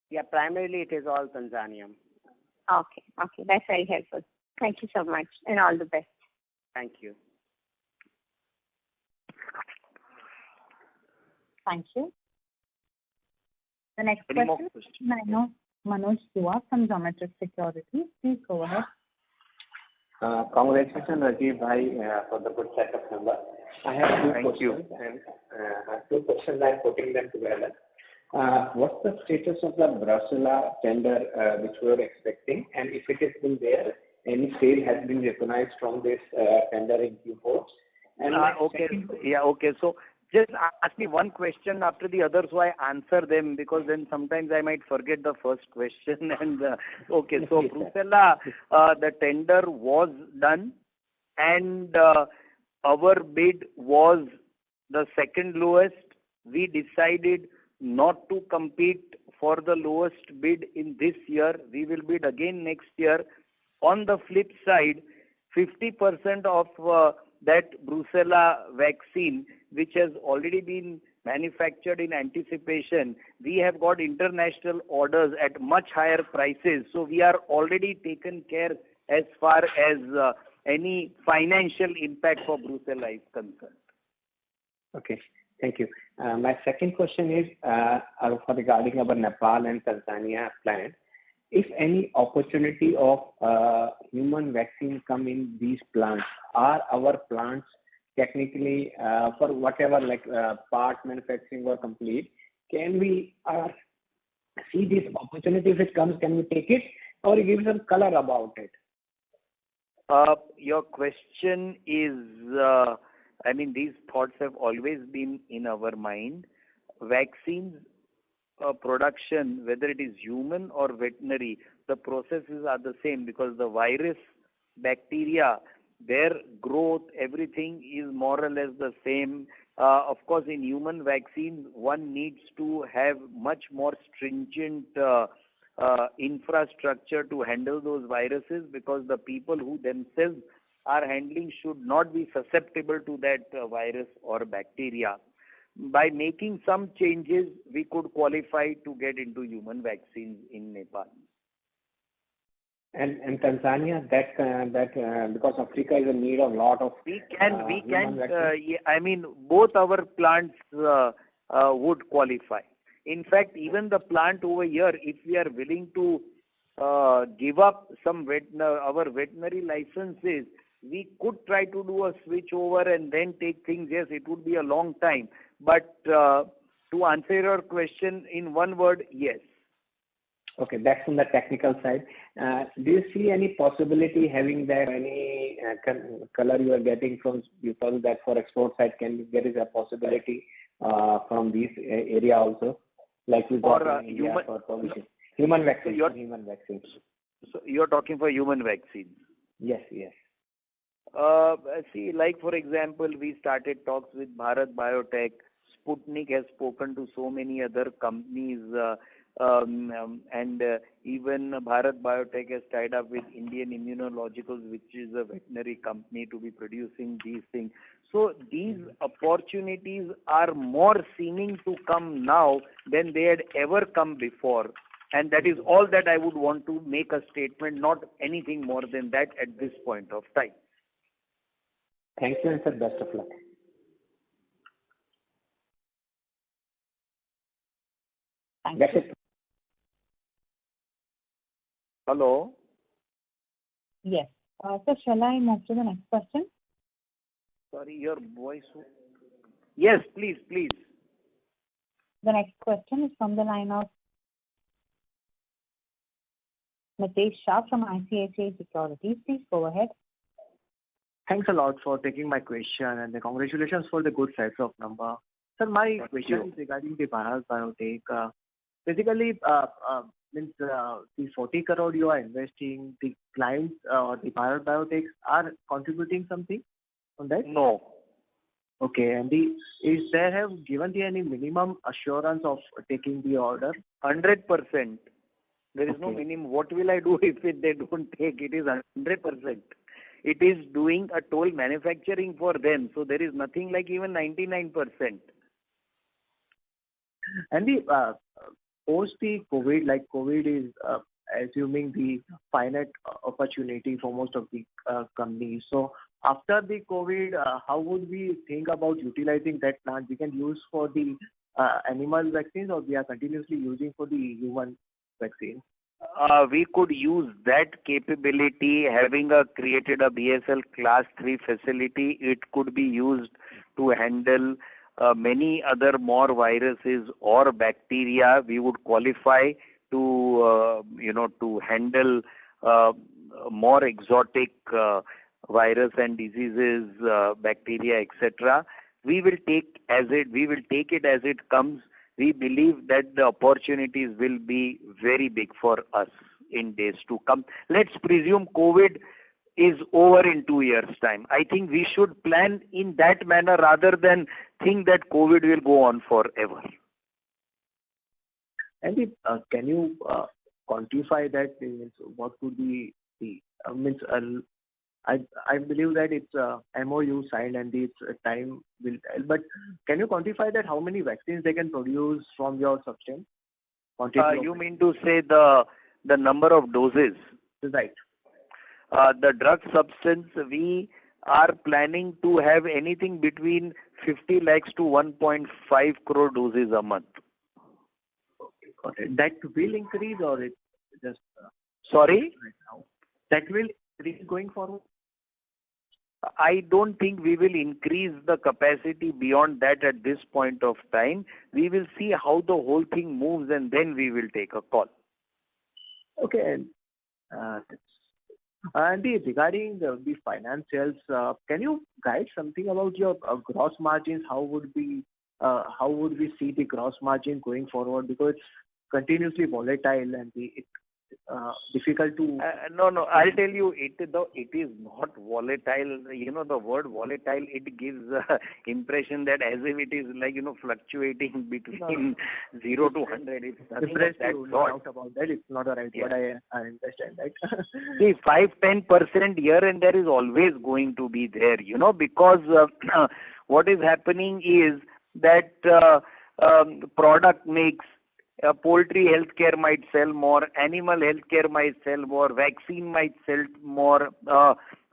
Yeah, primarily it is all Tanzania. Okay, that's very helpful. Thank you so much, and all the best. Thank you. Thank you. The next question is Manoj Dua from Geometric Securities. Please go ahead. Congratulations, Rajiv Bhai, for the good set of numbers. I have two questions. I'm putting them together. What's the status of the Brucella tender which we were expecting, and if it has been there, any sale has been recognized from this tender in Q4? And okay. So just ask me one question after the other, so I answer them, because then sometimes I might forget the first question. And so Brucella, the tender was done, and our bid was the second lowest. We decided not to compete for the lowest bid in this year. We will bid again next year. On the flip side, 50% of that Brucella vaccine, which has already been manufactured in anticipation, we have got international orders at much higher prices. So we are already taken care as far as any financial impact for Brucella is concerned. Okay, thank you. My second question is regarding our Nepal and Tanzania plant. If any opportunity of human vaccine come in these plants, are our plants technically for whatever part manufacturing or complete, can we see this opportunity? If it comes, can we take it, or give some color about it? Your question is, these thoughts have always been in our mind. Vaccines production, whether it is human or veterinary, the processes are the same, because the virus, bacteria, their growth, everything is more or less the same. Of course, in human vaccines, one needs to have much more stringent infrastructure to handle those viruses, because the people who themselves are handling should not be susceptible to that virus or bacteria. By making some changes, we could qualify to get into human vaccines in Nepal. And Tanzania, that because Africa is in need of a lot of both our plants would qualify. In fact, even the plant over here, if we are willing to give up some our veterinary licenses, we could try to do a switch over and then take things. Yes, it would be a long time. But to answer your question in one word, yes. Okay, that's from the technical side. Do you see any possibility having there any color you are getting from, because that for export side, there is a possibility from this area also, like we got in India for human vaccines? So you're talking for human vaccines? Yes. See, like for example, we started talks with Bharat Biotech. Sputnik has spoken to so many other companies, and even Bharat Biotech has tied up with Indian Immunologicals, which is a veterinary company, to be producing these things. So these opportunities are more seeming to come now than they had ever come before. And that is all that I would want to make a statement, not anything more than that at this point of time. Thank you, and sir, best of luck. That's it. Hello? Yes. So shall I move to the next question? Sorry, your voice. Yes, please. The next question is from the line of Mitesh Shah from ICICI Securities. Please go ahead. Thanks a lot for taking my question, and congratulations for the good sets of number. Sir, my question is regarding the Bharat Biotech. Basically, means the 40 crore you are investing, the clients or the Bharat Biotech are contributing something on that? No. Okay, and is there have given the any minimum assurance of taking the order? 100%. There is no minimum. What will I do if they don't take? It is 100%. It is doing a toll manufacturing for them. So there is nothing like even 99%. And the post the COVID, like COVID is assuming the finite opportunity for most of the companies. So after the COVID, how would we think about utilizing that plant? We can use for the animal vaccines, or we are continuously using for the human vaccine? We could use that capability, having created a BSL Class 3 facility. It could be used to handle many other more viruses or bacteria. We would qualify to to handle more exotic virus and diseases, bacteria, etc. We will take it as it comes. We believe that the opportunities will be very big for us in days to come. Let's presume COVID is over in 2 years' time. I think we should plan in that manner rather than think that COVID will go on forever. And can you quantify that? Means what could be the I believe that it's MOU signed and its time will tell. But can you quantify that? How many vaccines they can produce from your substance? You mean to say the number of doses? Right. The drug substance, we are planning to have anything between 50 lakhs to 1.5 crore doses a month. Okay, got it. That will increase, or it's just... Sorry? Right now. That will increase going forward? I don't think we will increase the capacity beyond that at this point of time. We will see how the whole thing moves, and then we will take a call. Okay. And regarding the financials, can you guide something about your gross margins? How would we see the gross margin going forward? Because it's continuously volatile and it's difficult to... No, I'll tell you, it is not volatile. The word volatile, it gives impression that as if it is like, fluctuating between 0 to 100. It's nothing of that sort. No doubt about that. It's not a right word. I understand that. See, 5-10% here and there is always going to be there, because what is happening is that product makes poultry healthcare might sell more, animal healthcare might sell more, vaccine might sell more,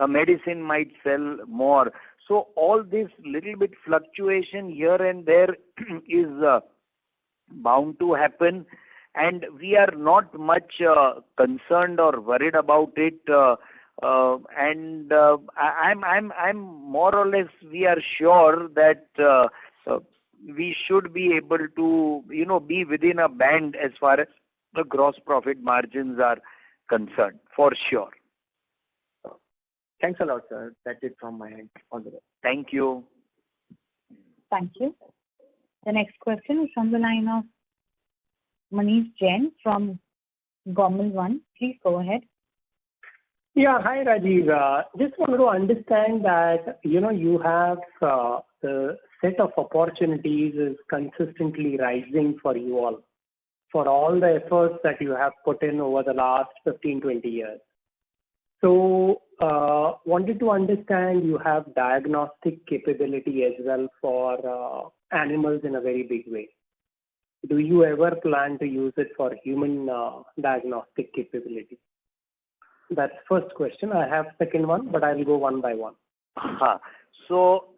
medicine might sell more. So all this little bit fluctuation here and there is bound to happen, and we are not much concerned or worried about it. I'm more or less, we are sure that we should be able to, be within a band as far as the gross profit margins are concerned, for sure. Thanks a lot, sir. That's it from my end. All the best. Thank you. Thank you. The next question is from the line of Manish Jain from Gormal One. Please go ahead. Yeah, hi Rajiv. Just wanted to understand that, you have the set of opportunities is consistently rising for you all, for all the efforts that you have put in over the last 15-20 years. So, wanted to understand, you have diagnostic capability as well for animals in a very big way. Do you ever plan to use it for human diagnostic capability? That's first question. I have second one, but I'll go one by one. So,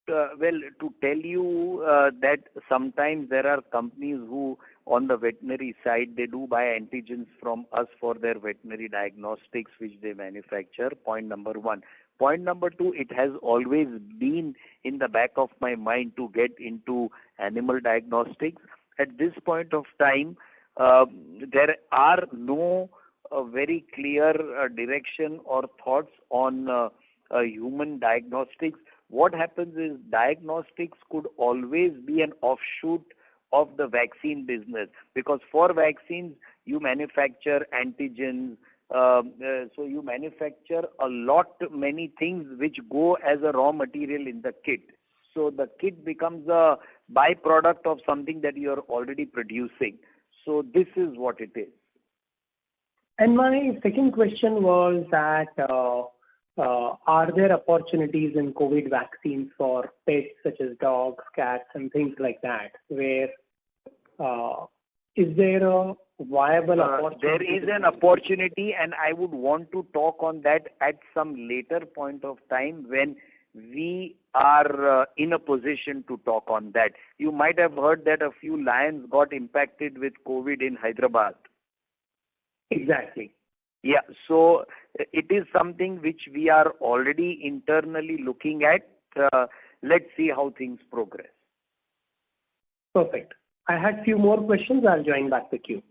well, to tell you that sometimes there are companies who, on the veterinary side, they do buy antigens from us for their veterinary diagnostics which they manufacture, point number one. Point number two, it has always been in the back of my mind to get into animal diagnostics. At this point of time, there are no very clear direction or thoughts on human diagnostics. What happens is diagnostics could always be an offshoot of the vaccine business, because for vaccines you manufacture antigens, so you manufacture many things which go as a raw material in the kit. So the kit becomes a byproduct of something that you are already producing. So this is what it is. And my second question was that are there opportunities in COVID vaccines for pets such as dogs, cats, and things like that, where is there a viable opportunity? There is an opportunity, and I would want to talk on that at some later point of time when we are in a position to talk on that. You might have heard that a few lions got impacted with COVID in Hyderabad. Exactly. Yeah, so it is something which we are already internally looking at. Let's see how things progress. Perfect. I had few more questions. I'll join back the queue.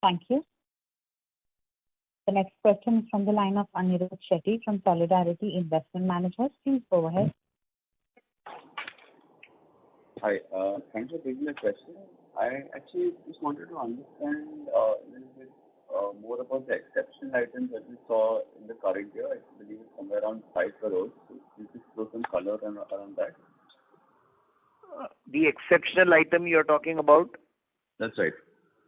Thank you. The next question is from the line of Anirudh Shetty from Solidarity Investment Managers. Please go ahead. Hi, thanks for taking the question. I actually just wanted to understand a little bit more about the exceptional items that we saw in the current year. I believe it's somewhere around 5 crores. So can you just throw some color around that? The exceptional item you're talking about? That's right.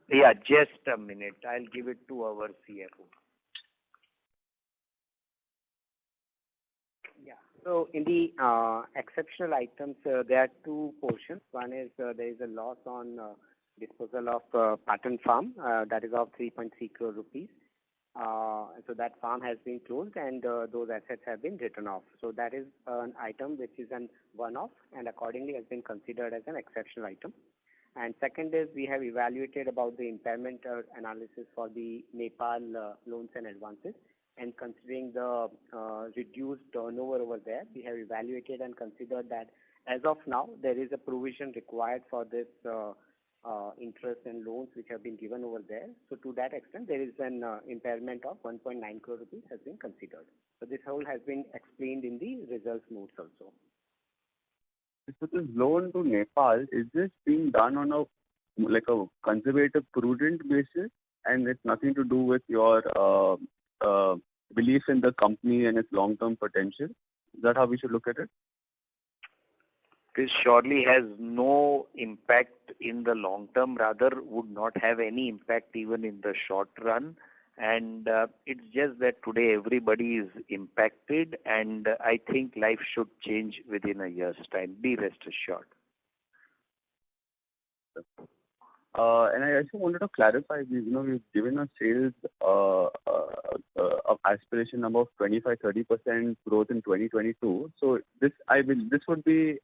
Yeah, just a minute. I'll give it to our CFO. Yeah. So in the exceptional items, there are two portions. One is there is a loss on disposal of patent farm that is of 3.3 crore rupees. So that farm has been closed and those assets have been written off. So that is an item which is an one-off and accordingly has been considered as an exceptional item. And second is we have evaluated about the impairment analysis for the Nepal loans and advances. And considering the reduced turnover over there, we have evaluated and considered that as of now, there is a provision required for this interest and loans which have been given over there. So to that extent, there is an impairment of 1.9 crore rupees has been considered. So this whole has been explained in the results notes also. So this loan to Nepal, is this being done on a conservative, prudent basis, and it's nothing to do with your belief in the company and its long-term potential? Is that how we should look at it? This surely has no impact in the long term, rather would not have any impact even in the short run. And it's just that today everybody is impacted, and I think life should change within a year's time. Be rest assured. And I also wanted to clarify, we've given a sales aspiration number of 25-30% growth in 2022. So this would be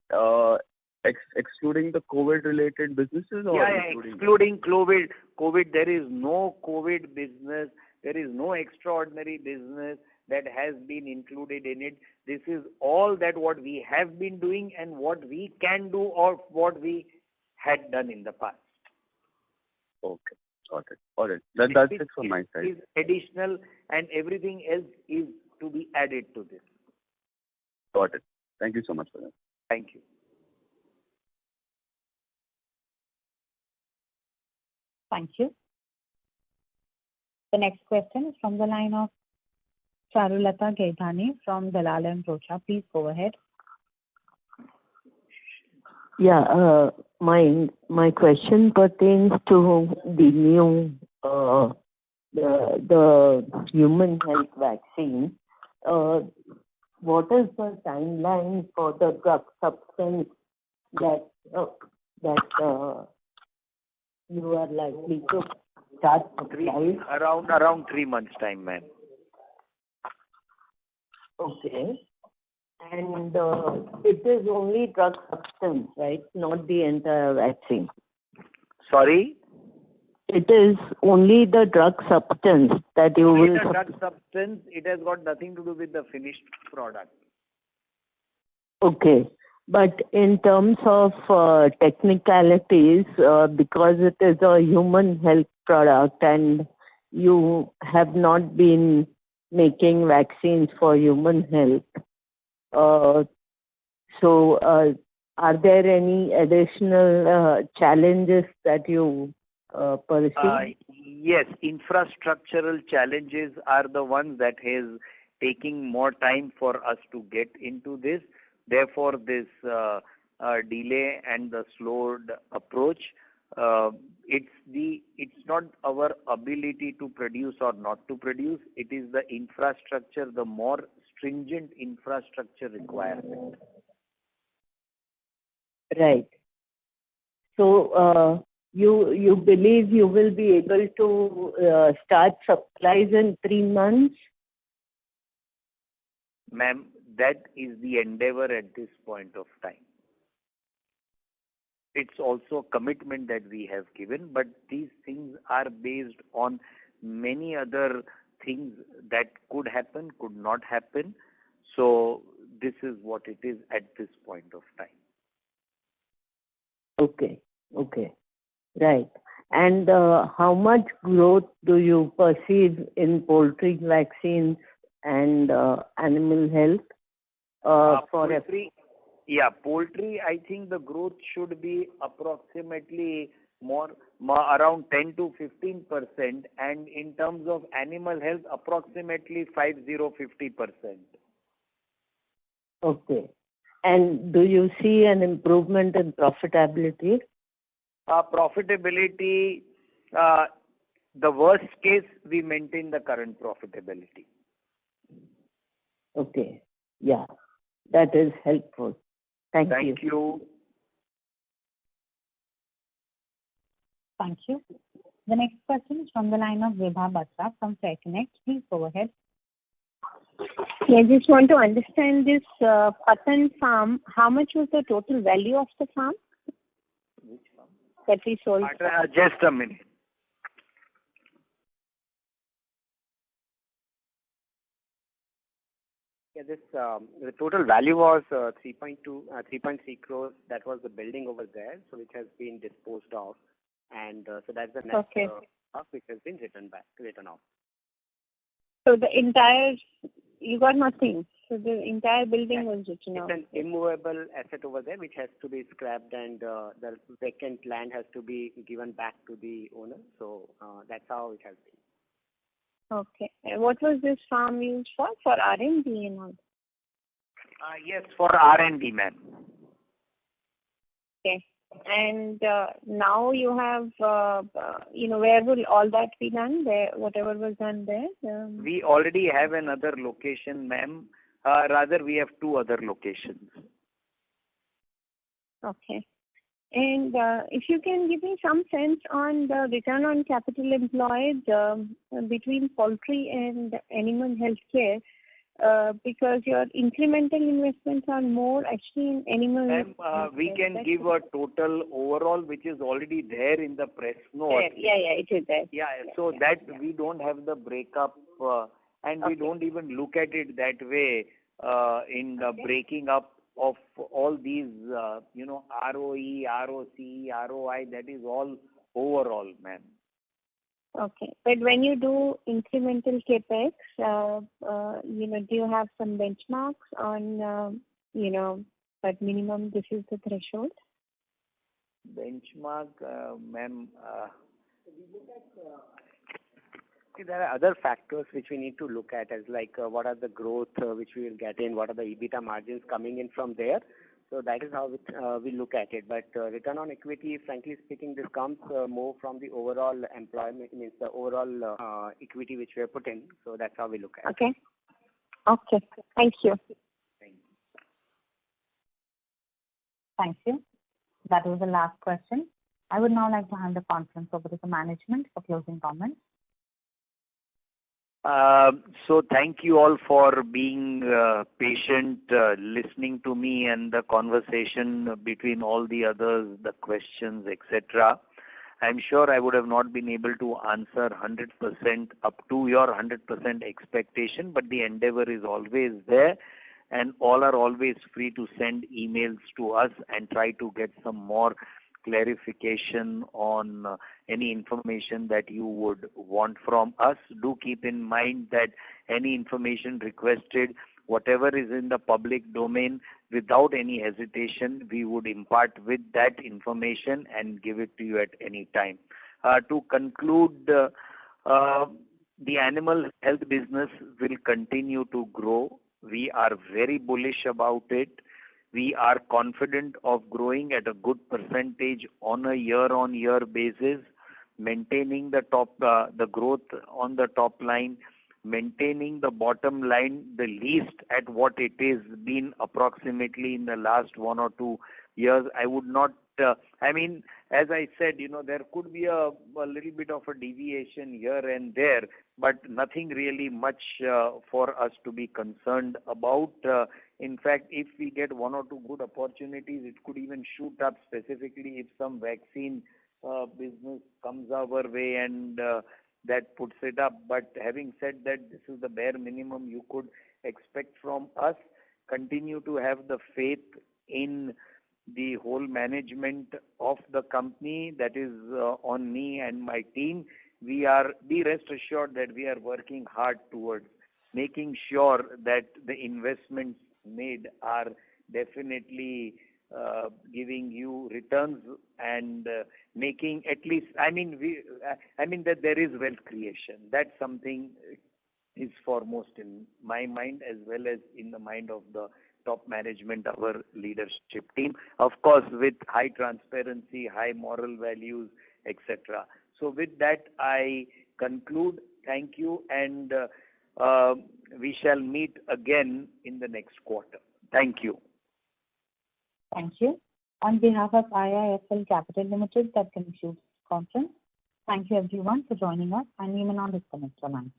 excluding the COVID-related businesses, or excluding COVID. There is no COVID business. There is no extraordinary business that has been included in it. This is all that what we have been doing and what we can do or what we had done in the past. Okay, got it. All right. That's it from my side. Is additional and everything else is to be added to this. Got it. Thank you so much for that. Thank you. Thank you. The next question is from the line of Charulata Gaidhani from Dalal & Broacha. Please go ahead. Yeah, my question pertains to the new the human health vaccine. What is the timeline for the drug substance that you are likely to start supplying? Around 3 months' time, ma'am. Okay. And it is only drug substance, right? Not the entire vaccine. Sorry? it is only the drug substance that you Only will... the drug substance, it has got nothing to do with the finished product. Okay. But in terms of technicalities, because it is a human health product and you have not been making vaccines for human health, are there any additional challenges that you perceive? Yes, infrastructural challenges are the ones that is taking more time for us to get into this. Therefore, this delay and the slowed approach. It's not our ability to produce or not to produce. It is the infrastructure, the more stringent infrastructure requirement. Right. So you believe you will be able to start supplies in 3 months? Ma'am, that is the endeavor at this point of time. It's also a commitment that we have given, but these things are based on many other things that could happen, could not happen. So this is what it is at this point of time. Okay. Right. And how much growth do you perceive in poultry vaccines and animal health? Poultry, I think the growth should be approximately more around 10 to 15%, and in terms of animal health, approximately 50%. Okay. And do you see an improvement in profitability? Profitability, the worst case, we maintain the current profitability. Okay. Yeah, that is helpful. Thank you. Thank you. Thank you. The next question is from the line of Vibha Batra from FairConnect. Please go ahead. I just want to understand this Patan farm. How much was the total value of the farm? Which farm? That we sold. Just a minute. Yeah, the total value was 3.3 crores. That was the building over there, so which has been disposed of, and so that's the net which has been written off. So the entire, you got nothing. So the entire building was written off. It's an immovable asset over there which has to be scrapped, and the vacant land has to be given back to the owner. So that's how it has been. Okay. And what was this farm used for? For R&D and all? Yes, for R&D, ma'am. Okay. And now you have, where will all that be done? There, whatever was done there? We already have another location, ma'am. Rather, we have 2 other locations. Okay. And if you can give me some sense on the return on capital employed between poultry and animal healthcare, because your incremental investments are more actually in animal healthcare. We can give a total overall, which is already there in the press note. Yeah, it is there. Yeah, so we don't have the breakup, and we don't even look at it that way in the breaking up of all these, ROE, ROC, ROI, that is all overall, ma'am. Okay. But when you do incremental capex, do you have some benchmarks on, at minimum this is the threshold? Benchmark, ma'am. There are other factors which we need to look at, as like what are the growth which we will get in, what are the EBITDA margins coming in from there. So that is how we look at it. But return on equity, frankly speaking, this comes more from the overall employment, means the overall equity which we have put in. So that's how we look at it. Okay. Thank you. Thank you. That was the last question. I would now like to hand the conference over to the management for closing comments. So thank you all for being patient, listening to me and the conversation between all the others, the questions, etc. I'm sure I would have not been able to answer 100% up to your 100% expectation, but the endeavor is always there, and all are always free to send emails to us and try to get some more clarification on any information that you would want from us. Do keep in mind that any information requested, whatever is in the public domain, without any hesitation, we would impart with that information and give it to you at any time. To conclude, the animal health business will continue to grow. We are very bullish about it. We are confident of growing at a good percentage on a year-on-year basis, maintaining the growth on the top line, maintaining the bottom line the least at what it is been approximately in the last 1 or 2 years. I would not, as I said, there could be a little bit of a deviation here and there, but nothing really much for us to be concerned about. In fact, if we get 1 or 2 good opportunities, it could even shoot up, specifically if some vaccine business comes our way and that puts it up. But having said that, this is the bare minimum you could expect from us. Continue to have the faith in the whole management of the company, that is on me and my team. Be rest assured that we are working hard towards making sure that the investments made are definitely giving you returns and making at least, that there is wealth creation. That's something is foremost in my mind as well as in the mind of the top management, our leadership team. Of course, with high transparency, high moral values, etc. So with that, I conclude. Thank you, and we shall meet again in the next quarter. Thank you. Thank you. On behalf of IIFL Capital Limited, that concludes the conference. Thank you everyone for joining us, and you may now disconnect your lines.